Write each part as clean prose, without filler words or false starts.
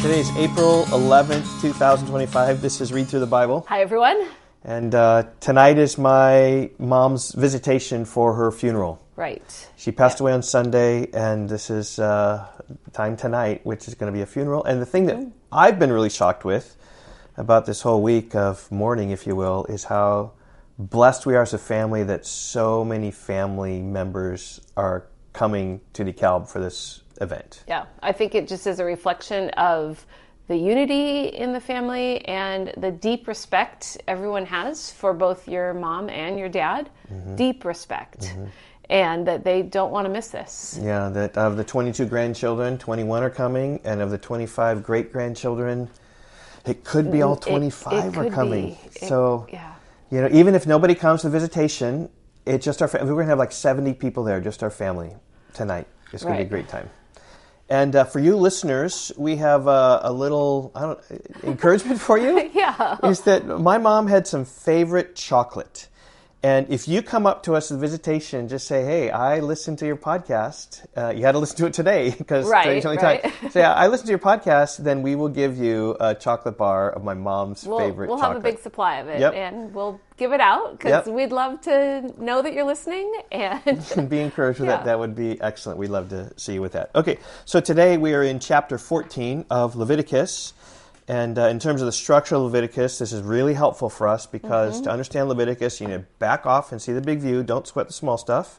Today is April 11th, 2025. This is Read Through the Bible. Hi, everyone. And tonight is my mom's visitation for her funeral. Right. She passed away on Sunday, and this is time tonight, which is going to be a funeral. And the thing that I've been really shocked with about this whole week of mourning, if you will, is how blessed we are as a family that so many family members are coming to DeKalb for this event. Yeah, I think it just is a reflection of the unity in the family and the deep respect everyone has for both your mom and your dad. Deep respect. And that they don't want to miss this. Yeah, that of the 22 grandchildren, 21 are coming, and of the 25 great-grandchildren, it could be all 25 are coming. So, you know, even if nobody comes to the visitation, it's just our family. We're going to have like 70 people there, just our family tonight. It's going to be a great time. And for you listeners, we have a little encouragement for you. Yeah. Is that my mom had some favorite chocolate. And if you come up to us at the visitation, just say, hey, I listened to your podcast. You had to listen to it today because today's the only time. So yeah, I listened to your podcast, then we will give you a chocolate bar of my mom's favorite chocolate. We'll have a big supply of it, and we'll give it out because we'd love to know that you're listening. And be encouraged with that. That would be excellent. We'd love to see you with that. Okay, so today we are in chapter 14 of Leviticus. And in terms of the structure of Leviticus, this is really helpful for us because to understand Leviticus, you need to back off and see the big view. Don't sweat the small stuff.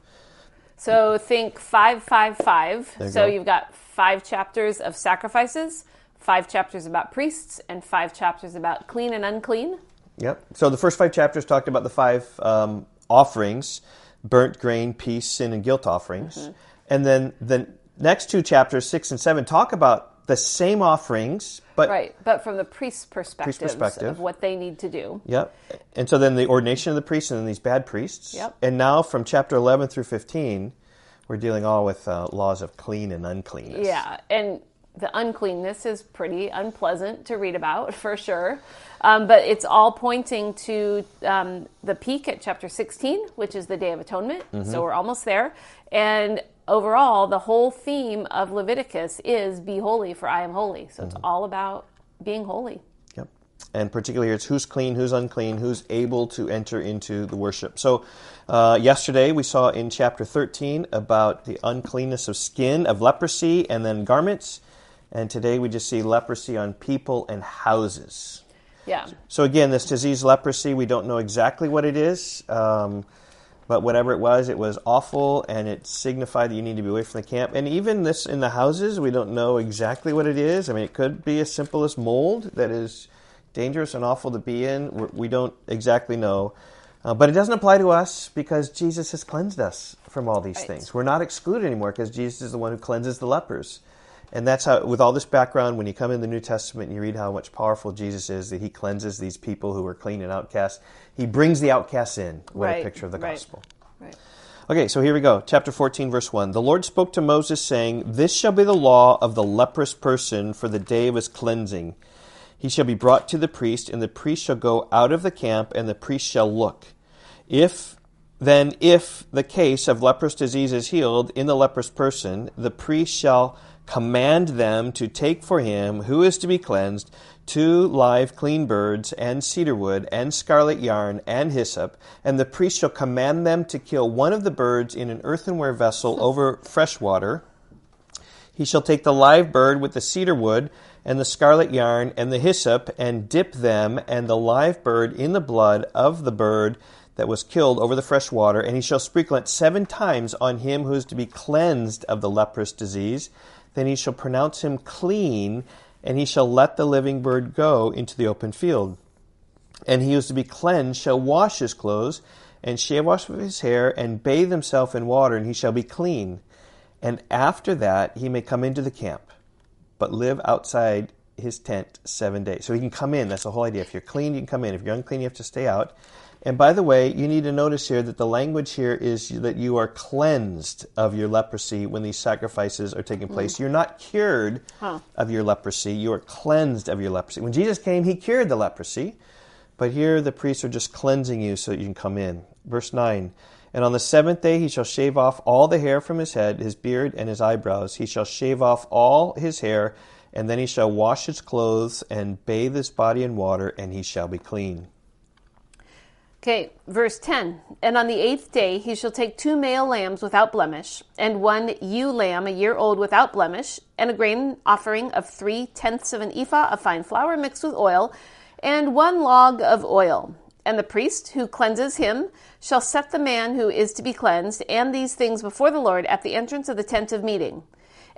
So think 5, 5, 5. So you've got 5 chapters of sacrifices, 5 chapters about priests, and 5 chapters about clean and unclean. Yep. So the first 5 chapters talked about the 5 offerings, burnt grain, peace, sin, and guilt offerings. And then the next 2 chapters, 6 and 7, talk about the same offerings, but from the priest's perspective of what they need to do. Yep. And so then the ordination of the priests and then these bad priests. Yep. And now from chapter 11 through 15, we're dealing all with laws of clean and uncleanness. Yeah, and the uncleanness is pretty unpleasant to read about, for sure. But it's all pointing to the peak at chapter 16, which is the Day of Atonement. So we're almost there. And overall, the whole theme of Leviticus is be holy, for I am holy. So it's all about being holy. Yep. And particularly here, it's who's clean, who's unclean, who's able to enter into the worship. So yesterday we saw in chapter 13 about the uncleanness of skin, of leprosy, and then garments. And today we just see leprosy on people and houses. Yeah. So again, this disease leprosy, we don't know exactly what it is. But whatever it was awful, and it signified that you need to be away from the camp. And even this in the houses, we don't know exactly what it is. I mean, it could be as simple as mold that is dangerous and awful to be in. We don't exactly know. But it doesn't apply to us because Jesus has cleansed us from all these things. We're not excluded anymore because Jesus is the one who cleanses the lepers. And that's how, with all this background, when you come in the New Testament and you read how much powerful Jesus is, that he cleanses these people who are clean and outcasts. He brings the outcasts in. What a picture of the gospel. Right. Okay, so here we go. Chapter 14, verse 1. The Lord spoke to Moses, saying, This shall be the law of the leprous person for the day of his cleansing. He shall be brought to the priest, and the priest shall go out of the camp, and the priest shall look. If the case of leprous disease is healed in the leprous person, the priest shall command them to take for him who is to be cleansed 2 live clean birds and cedar wood and scarlet yarn and hyssop, and the priest shall command them to kill one of the birds in an earthenware vessel over fresh water. He shall take the live bird with the cedar wood and the scarlet yarn and the hyssop and dip them and the live bird in the blood of the bird that was killed over the fresh water, and he shall sprinkle it 7 times on him who is to be cleansed of the leprous disease. Then he shall pronounce him clean, and he shall let the living bird go into the open field. And he who is to be cleansed shall wash his clothes, and shave off his hair, and bathe himself in water, and he shall be clean. And after that he may come into the camp, but live outside his tent 7 days. So he can come in. That's the whole idea. If you're clean, you can come in. If you're unclean, you have to stay out. And by the way, you need to notice here that the language here is that you are cleansed of your leprosy when these sacrifices are taking place. You're not cured of your leprosy. You are cleansed of your leprosy. When Jesus came, he cured the leprosy. But here the priests are just cleansing you so that you can come in. Verse 9, And on the 7th day he shall shave off all the hair from his head, his beard, and his eyebrows. He shall shave off all his hair, And then he shall wash his clothes and bathe his body in water, and he shall be clean. Okay, verse 10. And on the 8th day he shall take 2 male lambs without blemish, and 1 ewe lamb a year old without blemish, and a grain offering of 3/10 of an ephah of fine flour mixed with oil, and 1 log of oil. And the priest who cleanses him shall set the man who is to be cleansed and these things before the Lord at the entrance of the tent of meeting.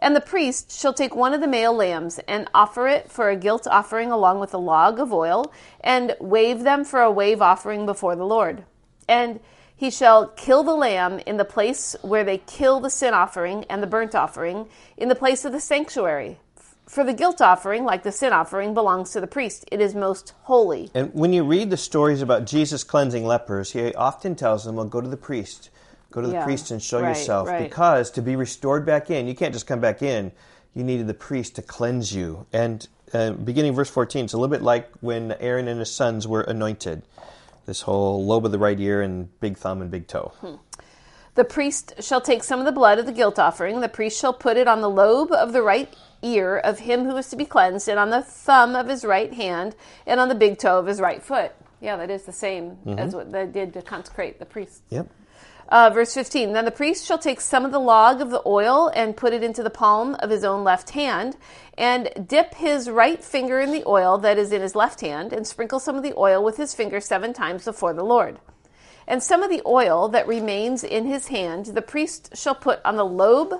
And the priest shall take 1 of the male lambs and offer it for a guilt offering along with a log of oil, and wave them for a wave offering before the Lord. And he shall kill the lamb in the place where they kill the sin offering and the burnt offering, in the place of the sanctuary. For the guilt offering, like the sin offering, belongs to the priest. It is most holy. And when you read the stories about Jesus cleansing lepers, he often tells them, well, go to the priest. Go to the priest and show yourself. Right. Because to be restored back in, you can't just come back in. You needed the priest to cleanse you. And beginning verse 14, it's a little bit like when Aaron and his sons were anointed. This whole lobe of the right ear and big thumb and big toe. The priest shall take some of the blood of the guilt offering. The priest shall put it on the lobe of the right ear of him who is to be cleansed, and on the thumb of his right hand, and on the big toe of his right foot. Yeah, that is the same as what they did to consecrate the priests. Yep. Verse 15, then the priest shall take some of the log of the oil and put it into the palm of his own left hand, and dip his right finger in the oil that is in his left hand, and sprinkle some of the oil with his finger 7 times before the Lord. And some of the oil that remains in his hand the priest shall put on the lobe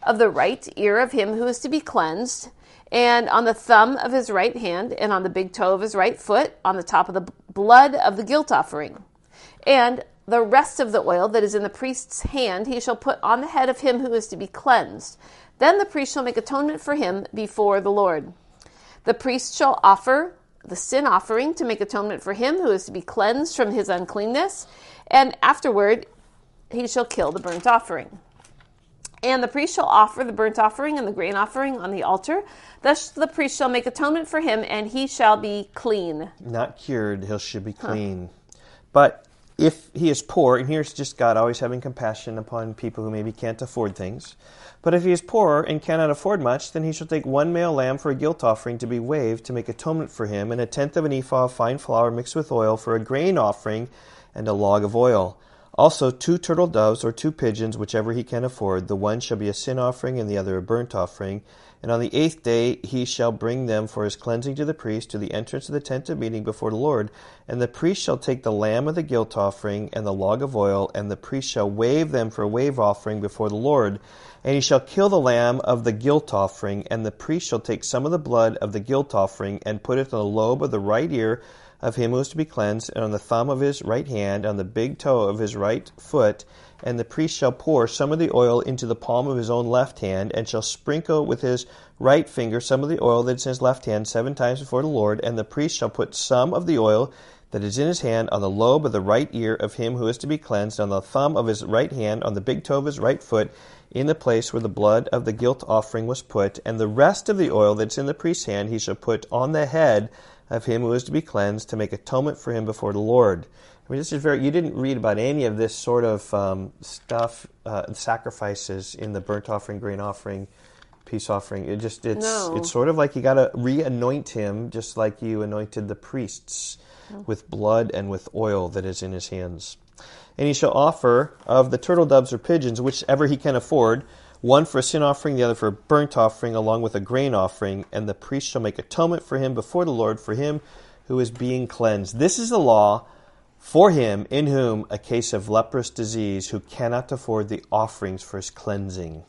of the right ear of him who is to be cleansed, and on the thumb of his right hand, and on the big toe of his right foot, on the top of the blood of the guilt offering. And the rest of the oil that is in the priest's hand he shall put on the head of him who is to be cleansed. Then the priest shall make atonement for him before the Lord. The priest shall offer the sin offering to make atonement for him who is to be cleansed from his uncleanness, and afterward he shall kill the burnt offering. And the priest shall offer the burnt offering and the grain offering on the altar. Thus the priest shall make atonement for him, and he shall be clean. Not cured, he should be clean. But if he is poor, and here's just God always having compassion upon people who maybe can't afford things. But if he is poor and cannot afford much, then he shall take 1 male lamb for a guilt offering to be waved to make atonement for him, and 1/10 of an ephah of fine flour mixed with oil for a grain offering, and a log of oil. Also 2 turtle doves or 2 pigeons, whichever he can afford. The one shall be a sin offering and the other a burnt offering. And on the 8th day he shall bring them for his cleansing to the priest to the entrance of the tent of meeting before the Lord. And the priest shall take the lamb of the guilt offering and the log of oil, and the priest shall wave them for a wave offering before the Lord. And he shall kill the lamb of the guilt offering, and the priest shall take some of the blood of the guilt offering and put it on the lobe of the right ear of him who is to be cleansed, and on the thumb of his right hand, on the big toe of his right foot. And the priest shall pour some of the oil into the palm of his own left hand, and shall sprinkle with his right finger some of the oil that is in his left hand 7 times before the Lord. And the priest shall put some of the oil that is in his hand on the lobe of the right ear of him who is to be cleansed, on the thumb of his right hand, on the big toe of his right foot, in the place where the blood of the guilt offering was put. And the rest of the oil that's in the priest's hand he shall put on the head of him who is to be cleansed, to make atonement for him before the Lord. I mean, this is you didn't read about any of this sort of stuff, sacrifices in the burnt offering, grain offering, peace offering. It's sort of like you got to re-anoint him, just like you anointed the priests with blood and with oil that is in his hands. And he shall offer of the turtle doves or pigeons, whichever he can afford, one for a sin offering, the other for a burnt offering, along with a grain offering, and the priest shall make atonement for him before the Lord, for him who is being cleansed. This is the law for him in whom a case of leprous disease, who cannot afford the offerings for his cleansing.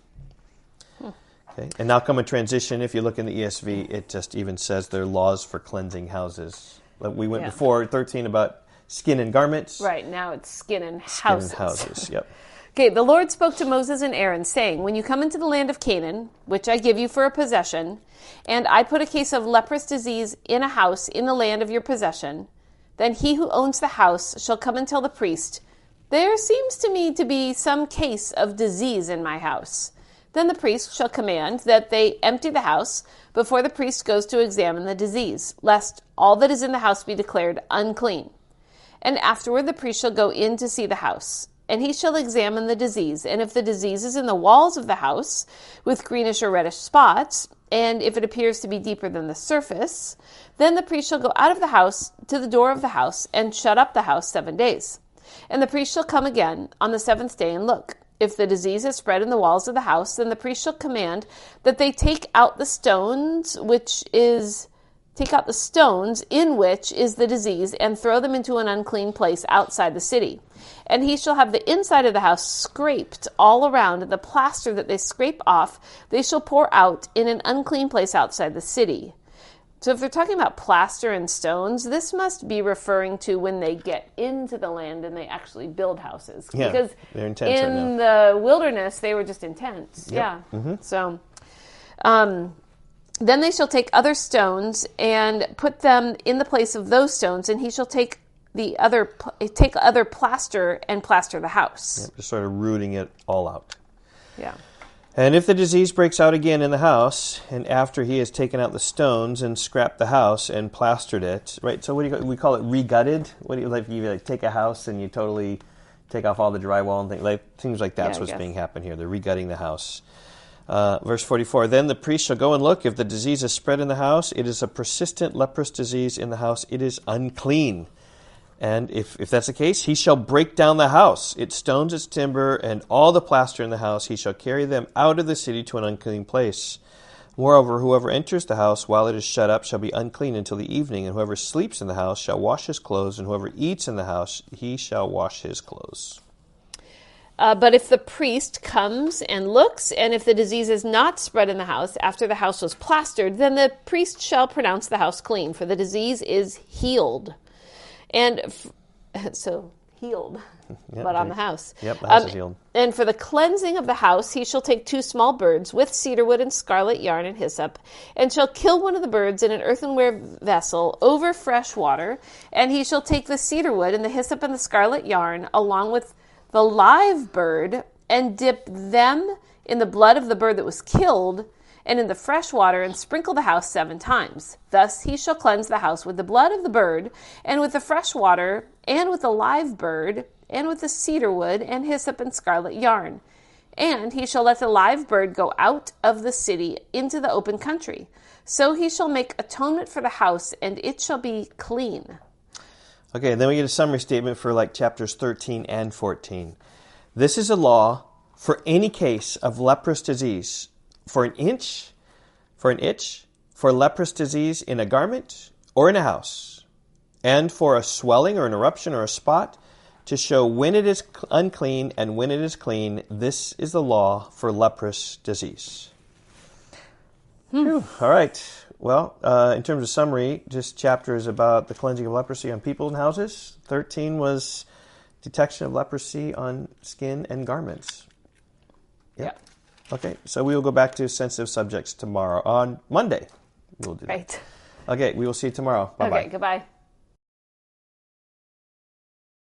Okay. And now come a transition. If you look in the ESV, it just even says there are laws for cleansing houses. We went before 13 about skin and garments. Right, now it's skin and houses. Skin and houses, yep. Okay, the Lord spoke to Moses and Aaron, saying, when you come into the land of Canaan, which I give you for a possession, and I put a case of leprous disease in a house in the land of your possession, then he who owns the house shall come and tell the priest, there seems to me to be some case of disease in my house. Then the priest shall command that they empty the house before the priest goes to examine the disease, lest all that is in the house be declared unclean. And afterward the priest shall go in to see the house. And he shall examine the disease, and if the disease is in the walls of the house, with greenish or reddish spots, and if it appears to be deeper than the surface, then the priest shall go out of the house to the door of the house and shut up the house 7 days. And the priest shall come again on the 7th day and look. If the disease is spread in the walls of the house, then the priest shall command that they take out the stones in which is the disease, and throw them into an unclean place outside the city. And he shall have the inside of the house scraped all around, and the plaster that they scrape off they shall pour out in an unclean place outside the city. So if they're talking about plaster and stones, this must be referring to when they get into the land and they actually build houses. Yeah, because they're in tents in right now. the wilderness, they were just in tents. Yep. Yeah. Mm-hmm. So then they shall take other stones and put them in the place of those stones, and he shall take other plaster and plaster the house. Yep, just sort of rooting it all out. Yeah. And if the disease breaks out again in the house, and after he has taken out the stones and scrapped the house and plastered it, right? So we call it regutted. What do you take a house and you totally take off all the drywall and things like that's what's being happened here. They're regutting the house. Verse 44, then the priest shall go and look. If the disease is spread in the house, it is a persistent leprous disease in the house. It is unclean. And if that's the case, he shall break down the house, its stones, its timber, and all the plaster in the house. He shall carry them out of the city to an unclean place. Moreover, whoever enters the house while it is shut up shall be unclean until the evening, and whoever sleeps in the house shall wash his clothes, and whoever eats in the house, he shall wash his clothes. But if the priest comes and looks, and if the disease is not spread in the house after the house was plastered, then the priest shall pronounce the house clean, for the disease is healed. And so healed, Yep, but on the house. Yep, the house is healed. And for the cleansing of the house, he shall take 2 small birds with cedar wood and scarlet yarn and hyssop, and shall kill one of the birds in an earthenware vessel over fresh water. And he shall take the cedar wood and the hyssop and the scarlet yarn, along with the live bird, and dip them in the blood of the bird that was killed, and in the fresh water, and sprinkle the house 7 times. Thus he shall cleanse the house with the blood of the bird, and with the fresh water, and with the live bird, and with the cedar wood, and hyssop, and scarlet yarn. And he shall let the live bird go out of the city into the open country. So he shall make atonement for the house, and it shall be clean. Okay, then we get a summary statement for chapters 13 and 14. This is a law for any case of leprous disease, for an itch, for leprous disease in a garment or in a house, and for a swelling or an eruption or a spot, to show when it is unclean and when it is clean. This is the law for leprous disease. All right. Well, in terms of summary, this chapter is about the cleansing of leprosy on people and houses. 13 was detection of leprosy on skin and garments. Yeah. Okay, so we will go back to sensitive subjects tomorrow. On Monday, we'll do that. Right. Okay, we will see you tomorrow. Bye-bye. Okay, goodbye.